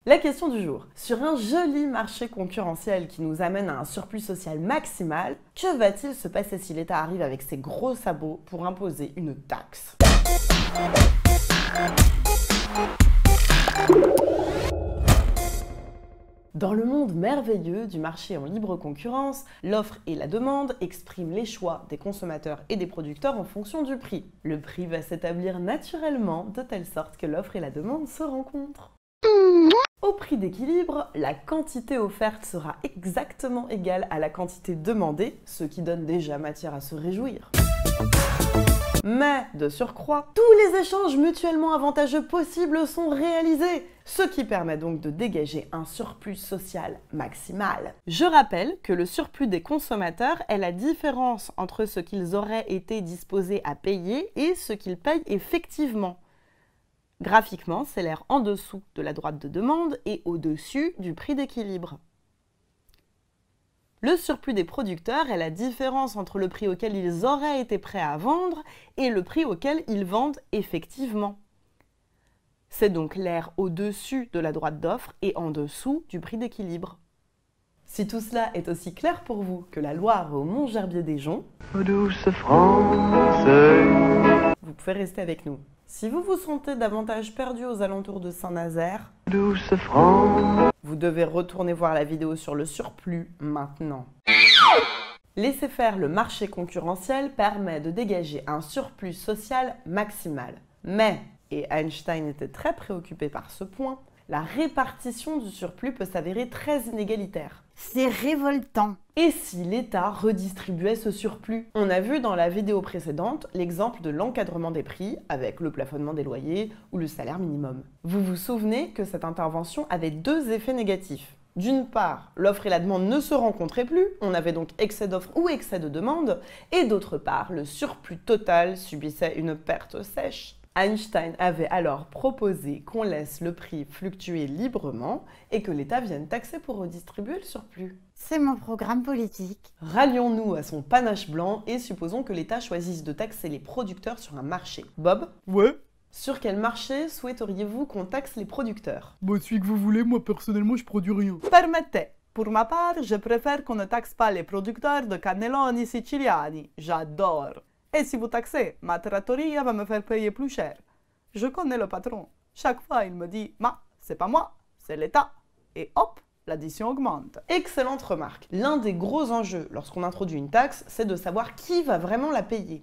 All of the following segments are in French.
La question du jour. Sur un joli marché concurrentiel qui nous amène à un surplus social maximal, que va-t-il se passer si l'État arrive avec ses gros sabots pour imposer une taxe ? Dans le monde merveilleux du marché en libre concurrence, l'offre et la demande expriment les choix des consommateurs et des producteurs en fonction du prix. Le prix va s'établir naturellement de telle sorte que l'offre et la demande se rencontrent. Au prix d'équilibre, la quantité offerte sera exactement égale à la quantité demandée, ce qui donne déjà matière à se réjouir. Mais, de surcroît, tous les échanges mutuellement avantageux possibles sont réalisés, ce qui permet donc de dégager un surplus social maximal. Je rappelle que le surplus des consommateurs est la différence entre ce qu'ils auraient été disposés à payer et ce qu'ils payent effectivement. Graphiquement, c'est l'air en dessous de la droite de demande et au-dessus du prix d'équilibre. Le surplus des producteurs est la différence entre le prix auquel ils auraient été prêts à vendre et le prix auquel ils vendent effectivement. C'est donc l'air au-dessus de la droite d'offre et en dessous du prix d'équilibre. Si tout cela est aussi clair pour vous que la Loire au Mont-Gerbier-des-Joncs, Douce France, vous pouvez rester avec nous. Si vous vous sentez davantage perdu aux alentours de Saint-Nazaire, douce France, vous devez retourner voir la vidéo sur le surplus maintenant. Laisser faire le marché concurrentiel permet de dégager un surplus social maximal. Mais, et Einstein était très préoccupé par ce point, la répartition du surplus peut s'avérer très inégalitaire. C'est révoltant. Et si l'État redistribuait ce surplus? On a vu dans la vidéo précédente l'exemple de l'encadrement des prix avec le plafonnement des loyers ou le salaire minimum. Vous vous souvenez que cette intervention avait deux effets négatifs. D'une part, l'offre et la demande ne se rencontraient plus, on avait donc excès d'offre ou excès de demande, et d'autre part, le surplus total subissait une perte sèche. Einstein avait alors proposé qu'on laisse le prix fluctuer librement et que l'État vienne taxer pour redistribuer le surplus. C'est mon programme politique. Rallions-nous à son panache blanc et supposons que l'État choisisse de taxer les producteurs sur un marché. Bob, Ouais, sur quel marché souhaiteriez-vous qu'on taxe les producteurs? bah celui que vous voulez, moi personnellement je produis rien. Permettez. Pour ma part, je préfère qu'on ne taxe pas les producteurs de cannelloni siciliani. J'adore. Et si vous taxez, ma trattoria va me faire payer plus cher. Je connais le patron. Chaque fois, il me dit « Ma, c'est pas moi, c'est l'État. » Et hop, l'addition augmente. Excellente remarque. L'un des gros enjeux lorsqu'on introduit une taxe, c'est de savoir qui va vraiment la payer.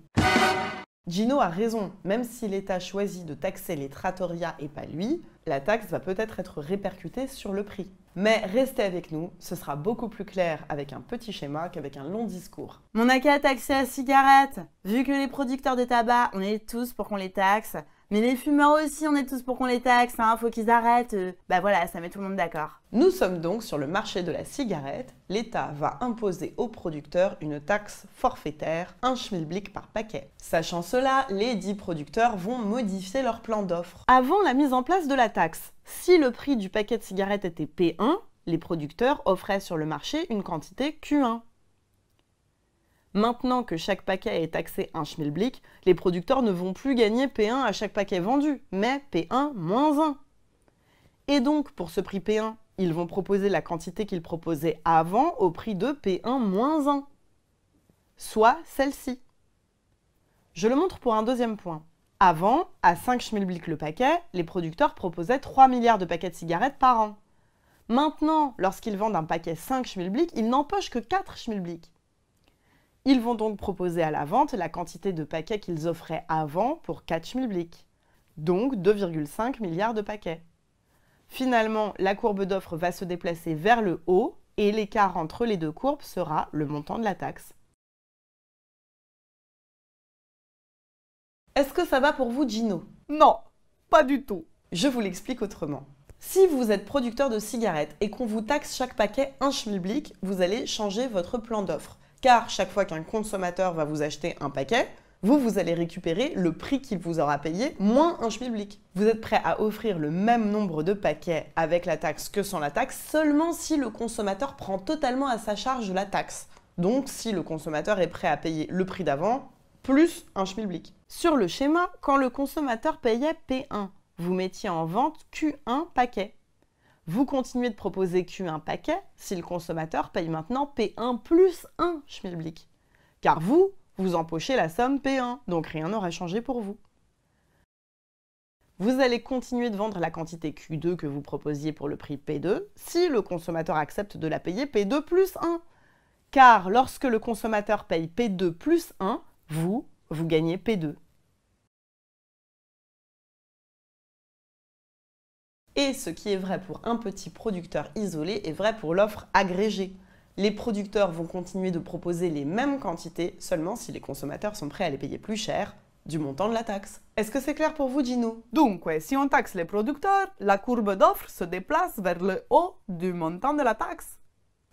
Gino a raison, même si l'État choisit de taxer les trattorias et pas lui, la taxe va peut-être être répercutée sur le prix. Mais restez avec nous, ce sera beaucoup plus clair avec un petit schéma qu'avec un long discours. On n'a qu'à taxer la cigarette. Vu que les producteurs de tabac, on est tous pour qu'on les taxe. Mais les fumeurs aussi, on est tous pour qu'on les taxe, hein, faut qu'ils arrêtent. Bah voilà, ça met tout le monde d'accord. Nous sommes donc sur le marché de la cigarette. L'État va imposer aux producteurs une taxe forfaitaire, 1 schmilblick par paquet. Sachant cela, les 10 producteurs vont modifier leur plan d'offre. Avant la mise en place de la taxe, si le prix du paquet de cigarettes était P1, les producteurs offraient sur le marché une quantité Q1. Maintenant que chaque paquet est taxé 1 schmilblick, les producteurs ne vont plus gagner P1 à chaque paquet vendu, mais P1 moins 1. Et donc, pour ce prix P1, ils vont proposer la quantité qu'ils proposaient avant au prix de P1 moins 1, soit celle-ci. Je le montre pour un deuxième point. Avant, à 5 schmilblick le paquet, les producteurs proposaient 3 milliards de paquets de cigarettes par an. Maintenant, lorsqu'ils vendent un paquet 5 schmilblick, ils n'empochent que 4 schmilblick. Ils vont donc proposer à la vente la quantité de paquets qu'ils offraient avant pour 4 schmilblick, donc 2,5 milliards de paquets. Finalement, la courbe d'offre va se déplacer vers le haut et l'écart entre les deux courbes sera le montant de la taxe. Est-ce que ça va pour vous, Gino? Non, pas du tout. Je vous l'explique autrement. Si vous êtes producteur de cigarettes et qu'on vous taxe chaque paquet 1 schmilblick, vous allez changer votre plan d'offre. Car chaque fois qu'un consommateur va vous acheter un paquet, vous allez récupérer le prix qu'il vous aura payé moins 1 schmilblick. Vous êtes prêt à offrir le même nombre de paquets avec la taxe que sans la taxe, seulement si le consommateur prend totalement à sa charge la taxe. Donc si le consommateur est prêt à payer le prix d'avant, plus 1 schmilblick. Sur le schéma, quand le consommateur payait P1, vous mettiez en vente Q1 paquet. Vous continuez de proposer Q1 paquet si le consommateur paye maintenant P1 plus 1 schmilblick. Car vous empochez la somme P1, donc rien n'aura changé pour vous. Vous allez continuer de vendre la quantité Q2 que vous proposiez pour le prix P2 si le consommateur accepte de la payer P2 plus 1. Car lorsque le consommateur paye P2 plus 1, vous gagnez P2. Et ce qui est vrai pour un petit producteur isolé est vrai pour l'offre agrégée. Les producteurs vont continuer de proposer les mêmes quantités, seulement si les consommateurs sont prêts à les payer plus cher du montant de la taxe. Est-ce que c'est clair pour vous, Gino? Donc, si on taxe les producteurs, la courbe d'offre se déplace vers le haut du montant de la taxe.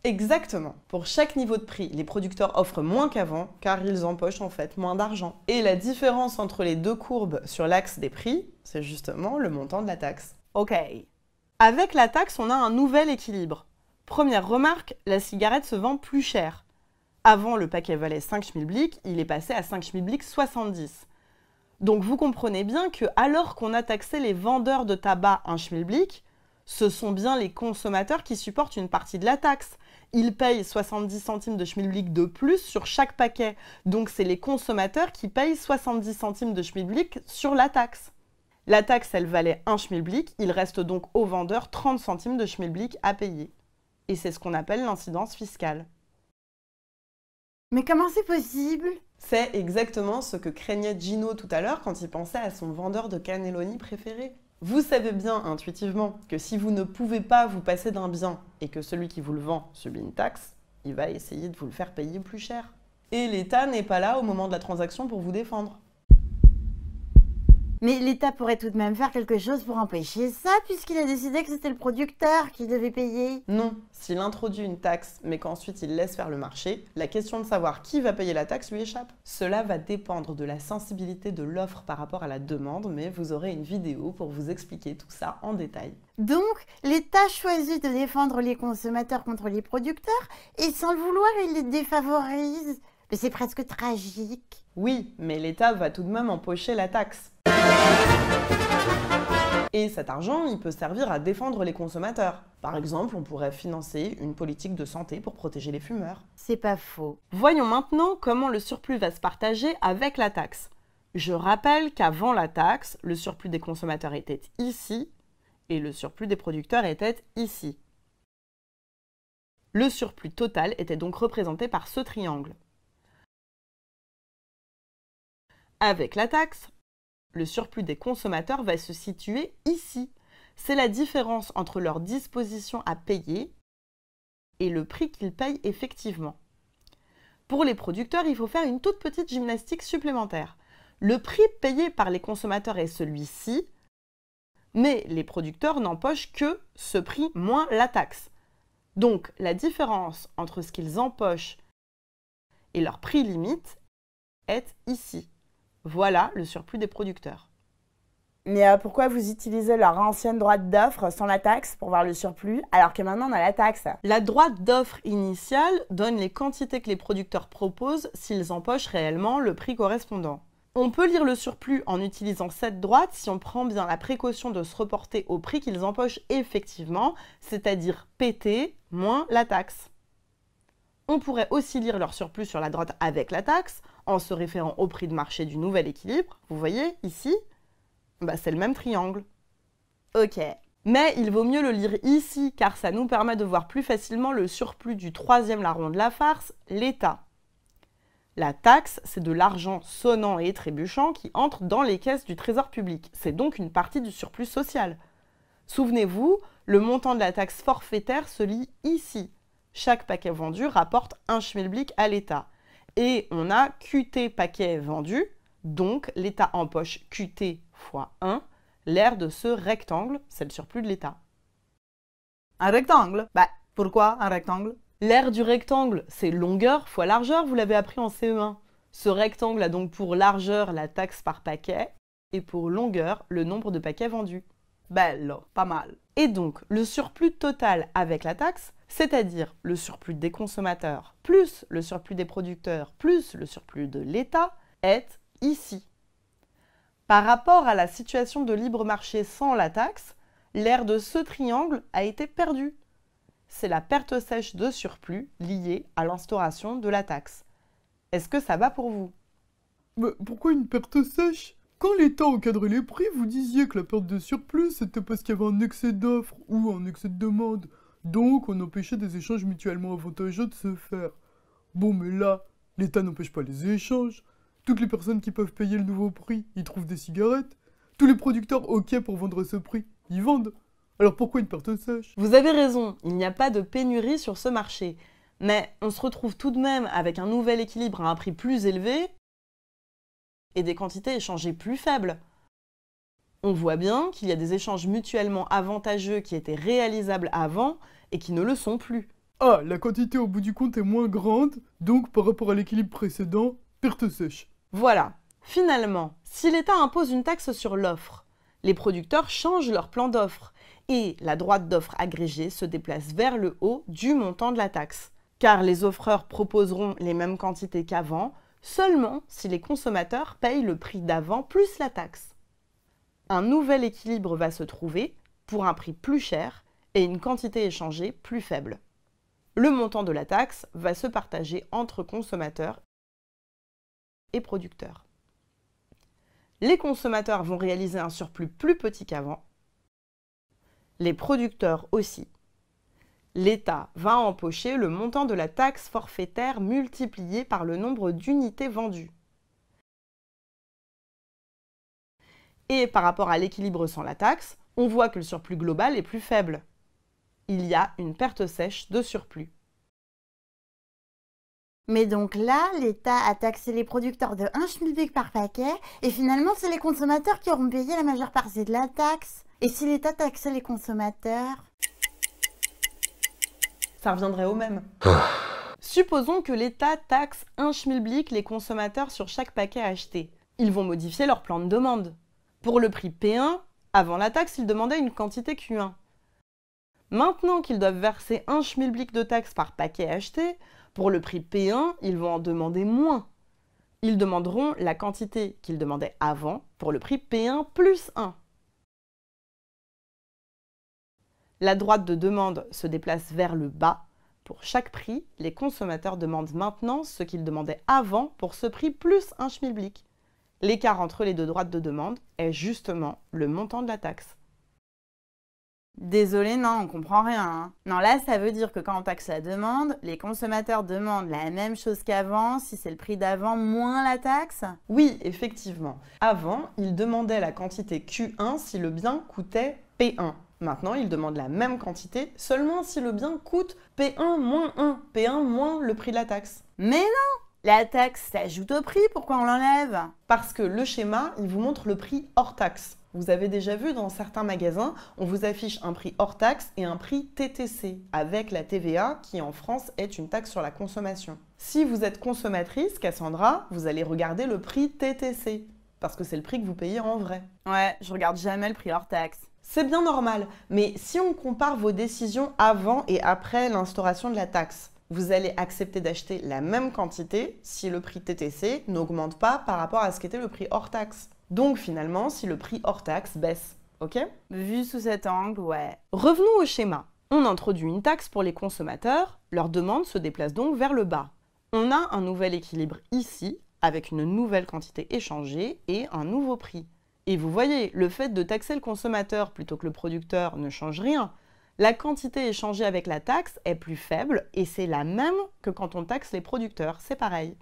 Exactement. Pour chaque niveau de prix, les producteurs offrent moins qu'avant, car ils empochent en fait moins d'argent. Et la différence entre les deux courbes sur l'axe des prix, c'est justement le montant de la taxe. Ok. Avec la taxe, on a un nouvel équilibre. Première remarque, la cigarette se vend plus cher. Avant, le paquet valait 5 schmilblick, il est passé à 5 schmilblick 70. Donc vous comprenez bien que alors qu'on a taxé les vendeurs de tabac 1 schmilblick, ce sont bien les consommateurs qui supportent une partie de la taxe. Ils payent 70 centimes de schmilblick de plus sur chaque paquet. Donc c'est les consommateurs qui payent 70 centimes de schmilblick sur la taxe. La taxe, elle valait 1 schmilblick, il reste donc aux vendeurs 30 centimes de schmilblick à payer. Et c'est ce qu'on appelle l'incidence fiscale. Mais comment c'est possible? C'est exactement ce que craignait Gino tout à l'heure quand il pensait à son vendeur de cannelloni préféré. Vous savez bien intuitivement que si vous ne pouvez pas vous passer d'un bien et que celui qui vous le vend subit une taxe, il va essayer de vous le faire payer plus cher. Et l'État n'est pas là au moment de la transaction pour vous défendre. Mais l'État pourrait tout de même faire quelque chose pour empêcher ça, puisqu'il a décidé que c'était le producteur qui devait payer. Non, s'il introduit une taxe, mais qu'ensuite il laisse faire le marché, la question de savoir qui va payer la taxe lui échappe. Cela va dépendre de la sensibilité de l'offre par rapport à la demande, mais vous aurez une vidéo pour vous expliquer tout ça en détail. Donc, l'État choisit de défendre les consommateurs contre les producteurs, et sans le vouloir, il les défavorise. Mais c'est presque tragique. Oui, mais l'État va tout de même empocher la taxe. Et cet argent, il peut servir à défendre les consommateurs. Par exemple, on pourrait financer une politique de santé pour protéger les fumeurs. C'est pas faux. Voyons maintenant comment le surplus va se partager avec la taxe. Je rappelle qu'avant la taxe, le surplus des consommateurs était ici et le surplus des producteurs était ici. Le surplus total était donc représenté par ce triangle. Avec la taxe, le surplus des consommateurs va se situer ici. C'est la différence entre leur disposition à payer et le prix qu'ils payent effectivement. Pour les producteurs, il faut faire une toute petite gymnastique supplémentaire. Le prix payé par les consommateurs est celui-ci, mais les producteurs n'empochent que ce prix moins la taxe. Donc, la différence entre ce qu'ils empochent et leur prix limite est ici. Voilà le surplus des producteurs. Mais pourquoi vous utilisez leur ancienne droite d'offre sans la taxe pour voir le surplus, alors que maintenant on a la taxe? La droite d'offre initiale donne les quantités que les producteurs proposent s'ils empochent réellement le prix correspondant. On peut lire le surplus en utilisant cette droite si on prend bien la précaution de se reporter au prix qu'ils empochent effectivement, c'est-à-dire PT moins la taxe. On pourrait aussi lire leur surplus sur la droite avec la taxe, en se référant au prix de marché du nouvel équilibre. Vous voyez, ici, c'est le même triangle. Ok. Mais il vaut mieux le lire ici, car ça nous permet de voir plus facilement le surplus du troisième larron de la farce, l'État. La taxe, c'est de l'argent sonnant et trébuchant qui entre dans les caisses du trésor public. C'est donc une partie du surplus social. Souvenez-vous, le montant de la taxe forfaitaire se lit ici. Chaque paquet vendu rapporte 1 schmilblick à l'État. Et on a QT paquet vendu, donc l'État empoche QT fois 1, l'aire de ce rectangle, c'est le surplus de l'État. Un rectangle? Pourquoi un rectangle? L'aire du rectangle, c'est longueur fois largeur, vous l'avez appris en CE1. Ce rectangle a donc pour largeur la taxe par paquet et pour longueur le nombre de paquets vendus. Bello, pas mal. Et donc, le surplus total avec la taxe, c'est-à-dire le surplus des consommateurs plus le surplus des producteurs plus le surplus de l'État, est ici. Par rapport à la situation de libre marché sans la taxe, l'aire de ce triangle a été perdue. C'est la perte sèche de surplus liée à l'instauration de la taxe. Est-ce que ça va pour vous? Mais pourquoi une perte sèche? Quand l'État encadrait les prix, vous disiez que la perte de surplus, c'était parce qu'il y avait un excès d'offres ou un excès de demande. Donc, on empêchait des échanges mutuellement avantageux de se faire. Bon, mais là, l'État n'empêche pas les échanges. Toutes les personnes qui peuvent payer le nouveau prix, y trouvent des cigarettes. Tous les producteurs OK pour vendre à ce prix, ils vendent. Alors pourquoi une perte sèche? Vous avez raison, il n'y a pas de pénurie sur ce marché. Mais on se retrouve tout de même avec un nouvel équilibre à un prix plus élevé et des quantités échangées plus faibles. On voit bien qu'il y a des échanges mutuellement avantageux qui étaient réalisables avant et qui ne le sont plus. Ah, la quantité au bout du compte est moins grande, donc par rapport à l'équilibre précédent, perte sèche. Voilà. Finalement, si l'État impose une taxe sur l'offre, les producteurs changent leur plan d'offre et la droite d'offre agrégée se déplace vers le haut du montant de la taxe. Car les offreurs proposeront les mêmes quantités qu'avant, seulement si les consommateurs payent le prix d'avant plus la taxe. Un nouvel équilibre va se trouver pour un prix plus cher et une quantité échangée plus faible. Le montant de la taxe va se partager entre consommateurs et producteurs. Les consommateurs vont réaliser un surplus plus petit qu'avant, les producteurs aussi. L'État va empocher le montant de la taxe forfaitaire multiplié par le nombre d'unités vendues. Et par rapport à l'équilibre sans la taxe, on voit que le surplus global est plus faible. Il y a une perte sèche de surplus. Mais donc là, l'État a taxé les producteurs de 1 schmilblick par paquet, et finalement, c'est les consommateurs qui auront payé la majeure partie de la taxe. Et si l'État taxait les consommateurs? Ça reviendrait au même. Supposons que l'État taxe 1 schmilblick les consommateurs sur chaque paquet acheté. Ils vont modifier leur plan de demande. Pour le prix P1, avant la taxe, ils demandaient une quantité Q1. Maintenant qu'ils doivent verser 1 schmilblick de taxe par paquet acheté, pour le prix P1, ils vont en demander moins. Ils demanderont la quantité qu'ils demandaient avant pour le prix P1 plus 1. La droite de demande se déplace vers le bas. Pour chaque prix, les consommateurs demandent maintenant ce qu'ils demandaient avant pour ce prix plus 1 schmilblick. L'écart entre les deux droites de demande est justement le montant de la taxe. Désolé, non, on comprend rien. Hein. Non, là, ça veut dire que quand on taxe la demande, les consommateurs demandent la même chose qu'avant, si c'est le prix d'avant moins la taxe? Oui, effectivement. Avant, ils demandaient la quantité Q1 si le bien coûtait P1. Maintenant, ils demandent la même quantité seulement si le bien coûte P1 moins 1, P1 moins le prix de la taxe. Mais non! La taxe s'ajoute au prix, pourquoi on l'enlève? Parce que le schéma, il vous montre le prix hors taxe. Vous avez déjà vu dans certains magasins, on vous affiche un prix hors taxe et un prix TTC, avec la TVA qui en France est une taxe sur la consommation. Si vous êtes consommatrice, Cassandra, vous allez regarder le prix TTC, parce que c'est le prix que vous payez en vrai. Ouais, je regarde jamais le prix hors taxe. C'est bien normal, mais si on compare vos décisions avant et après l'instauration de la taxe, vous allez accepter d'acheter la même quantité si le prix TTC n'augmente pas par rapport à ce qu'était le prix hors taxe. Donc finalement, si le prix hors taxe baisse, ok? Vu sous cet angle, ouais. Revenons au schéma. On introduit une taxe pour les consommateurs, leur demande se déplace donc vers le bas. On a un nouvel équilibre ici, avec une nouvelle quantité échangée et un nouveau prix. Et vous voyez, le fait de taxer le consommateur plutôt que le producteur ne change rien. La quantité échangée avec la taxe est plus faible et c'est la même que quand on taxe les producteurs, c'est pareil.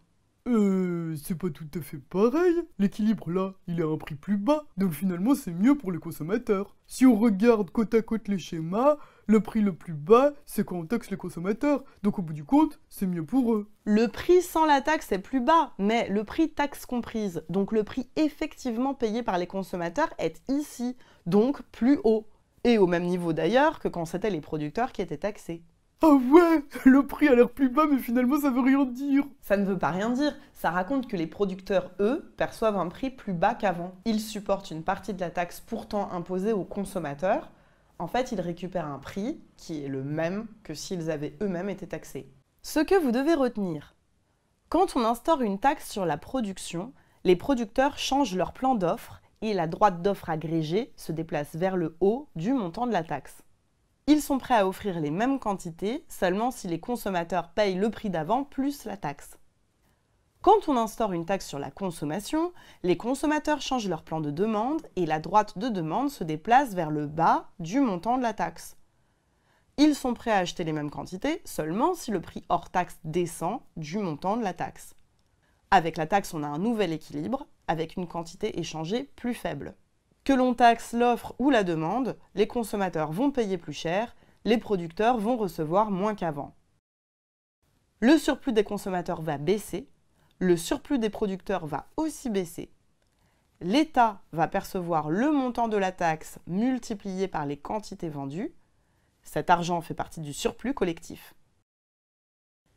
C'est pas tout à fait pareil. L'équilibre là, il est à un prix plus bas, donc finalement c'est mieux pour les consommateurs. Si on regarde côte à côte les schémas, le prix le plus bas, c'est quand on taxe les consommateurs, donc au bout du compte, c'est mieux pour eux. Le prix sans la taxe est plus bas, mais le prix taxe comprise, donc le prix effectivement payé par les consommateurs est ici, donc plus haut. Et au même niveau d'ailleurs que quand c'était les producteurs qui étaient taxés. Ah ouais, le prix a l'air plus bas, mais finalement ça veut rien dire. Ça ne veut pas rien dire, ça raconte que les producteurs, eux, perçoivent un prix plus bas qu'avant. Ils supportent une partie de la taxe pourtant imposée aux consommateurs. En fait, ils récupèrent un prix qui est le même que s'ils avaient eux-mêmes été taxés. Ce que vous devez retenir, quand on instaure une taxe sur la production, les producteurs changent leur plan d'offre et la droite d'offre agrégée se déplacent vers le haut du montant de la taxe. Ils sont prêts à offrir les mêmes quantités seulement si les consommateurs payent le prix d'avant plus la taxe. Quand on instaure une taxe sur la consommation, les consommateurs changent leur plan de demande et la droite de demande se déplace vers le bas du montant de la taxe. Ils sont prêts à acheter les mêmes quantités seulement si le prix hors taxe descend du montant de la taxe. Avec la taxe, on a un nouvel équilibre, avec une quantité échangée plus faible. Que l'on taxe l'offre ou la demande, les consommateurs vont payer plus cher, les producteurs vont recevoir moins qu'avant. Le surplus des consommateurs va baisser, le surplus des producteurs va aussi baisser. L'État va percevoir le montant de la taxe multiplié par les quantités vendues. Cet argent fait partie du surplus collectif.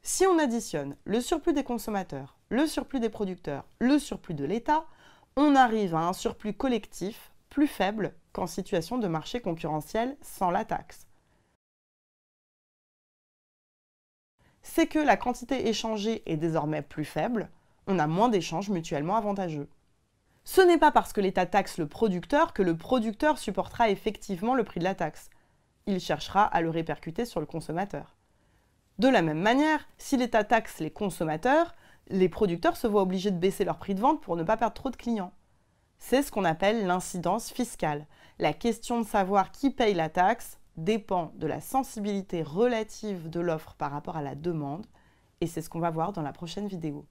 Si on additionne le surplus des consommateurs, le surplus des producteurs, le surplus de l'État, on arrive à un surplus collectif plus faible qu'en situation de marché concurrentiel sans la taxe. C'est que la quantité échangée est désormais plus faible, on a moins d'échanges mutuellement avantageux. Ce n'est pas parce que l'État taxe le producteur que le producteur supportera effectivement le prix de la taxe. Il cherchera à le répercuter sur le consommateur. De la même manière, si l'État taxe les consommateurs, les producteurs se voient obligés de baisser leur prix de vente pour ne pas perdre trop de clients. C'est ce qu'on appelle l'incidence fiscale. La question de savoir qui paye la taxe dépend de la sensibilité relative de l'offre par rapport à la demande, et c'est ce qu'on va voir dans la prochaine vidéo.